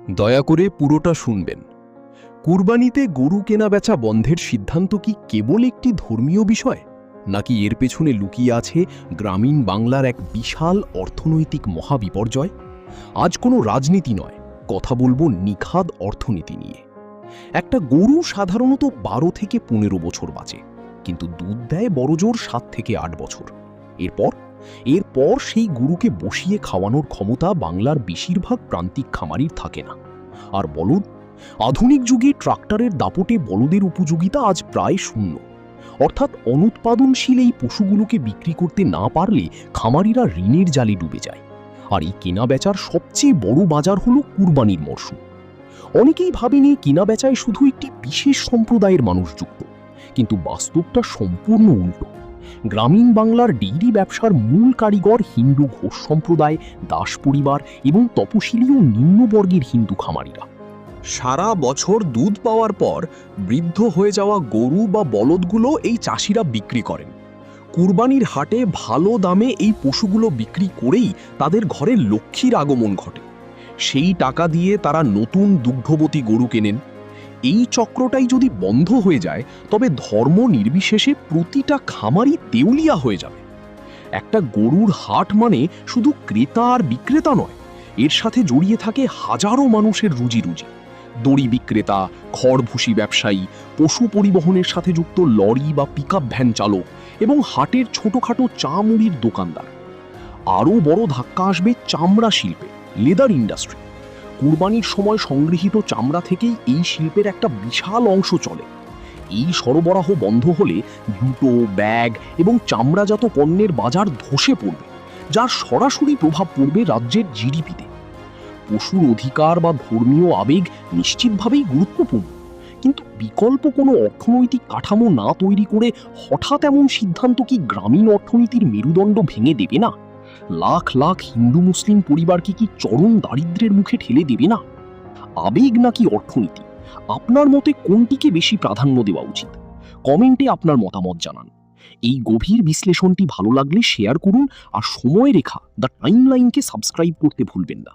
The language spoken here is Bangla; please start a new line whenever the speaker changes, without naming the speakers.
দয়া করে পুরোটা শুনবেন। কুরবানিতে গরু কেনাবেচা বন্ধের সিদ্ধান্ত কি কেবল একটি ধর্মীয় বিষয়, নাকি এর পেছনে লুকিয়ে আছে গ্রামীণ বাংলার এক বিশাল অর্থনৈতিক মহাবিপর্যয়? আজ কোনো রাজনীতি নয়, কথা বলবো নিখাদ অর্থনীতি নিয়ে। একটা গরু সাধারণত 12 থেকে 15 বছর বাঁচে, কিন্তু দুধ দেয় বড়জোর 7 থেকে 8 বছর। এরপর সেই গরুকে বসিয়ে খাওয়ানোর ক্ষমতা বাংলার বেশিরভাগ প্রান্তিক খামারির থাকে না। আর বলদ, আধুনিক যুগে ট্রাক্টরের দাপটে বলদের উপযোগিতা আজ প্রায় শূন্য। অর্থাৎ অনুৎপাদনশীল এই পশুগুলোকে বিক্রি করতে না পারলে খামারিরা ঋণের জালে ডুবে যায়। আর এই কেনাবেচার সবচেয়ে বড় বাজার হলো কুরবানির মরশুম। অনেকেই ভাবেনি কেনাবেচায় শুধু একটি বিশেষ সম্প্রদায়ের মানুষ যুক্ত, কিন্তু বাস্তবটা সম্পূর্ণ উল্টো। গ্রামীণ বাংলার ডেইরি ব্যবসার মূল কারিগর হিন্দু ঘোষ সম্প্রদায়, দাস পরিবার এবং তপশিলি ও নিম্নবর্গের হিন্দু খামারিরা। সারা বছর দুধ পাওয়ার পর বৃদ্ধ হয়ে যাওয়া গরু বা বলদগুলো এই চাষিরা বিক্রি করেন। কুরবানির হাটে ভালো দামে এই পশুগুলো বিক্রি করেই তাদের ঘরে লক্ষ্মীর আগমন ঘটে। সেই টাকা দিয়ে তারা নতুন দুগ্ধবতী গরু কেনেন। এই চক্রটাই যদি বন্ধ হয়ে যায়, তবে ধর্ম নির্বিশেষে প্রতিটা খামারই দেউলিয়া হয়ে যাবে। একটা গরুর হাট মানে শুধু ক্রেতা আর বিক্রেতা নয়, এর সাথে জড়িয়ে থাকে হাজারো মানুষের রুজি। দড়ি বিক্রেতা, খড়ভুসি ব্যবসায়ী, পশু পরিবহনের সাথে যুক্ত লরি বা পিকআপ ভ্যান চালক এবং হাটের ছোটখাটো চা মুড়ির দোকানদার। আরও বড় ধাক্কা আসবে চামড়া শিল্পে, লেদার ইন্ডাস্ট্রি। কুরবানির সময় সংগৃহীত চামড়া থেকেই এই শিল্পের একটা বিশাল অংশ চলে। এই সরবরাহ বন্ধ হলে জুতো, ব্যাগ এবং চামড়াজাত পণ্যের বাজার ধসে পড়বে, যার সরাসরি প্রভাব পড়বে রাজ্যের জিডিপিতে। পশুর অধিকার বা ধর্মীয় আবেগ নিশ্চিতভাবেই গুরুত্বপূর্ণ, কিন্তু বিকল্প কোনো অর্থনৈতিক কাঠামো না তৈরি করে হঠাৎ এমন সিদ্ধান্ত কি গ্রামীণ অর্থনীতির মেরুদণ্ড ভেঙে দেবে না? লাখ লাখ হিন্দু মুসলিম পরিবারকে কি চরম দারিদ্র্যের মুখে ঠেলে দেবে না? আবেগ নাকি অর্থনীতি, আপনার মতে কোনটিকে বেশি প্রাধান্য দেওয়া উচিত? কমেন্টে আপনার মতামত জানান। এই গভীর বিশ্লেষণটি ভালো লাগলে শেয়ার করুন, আর সময় রেখা দ্য টাইমলাইনকে সাবস্ক্রাইব করতে ভুলবেন না।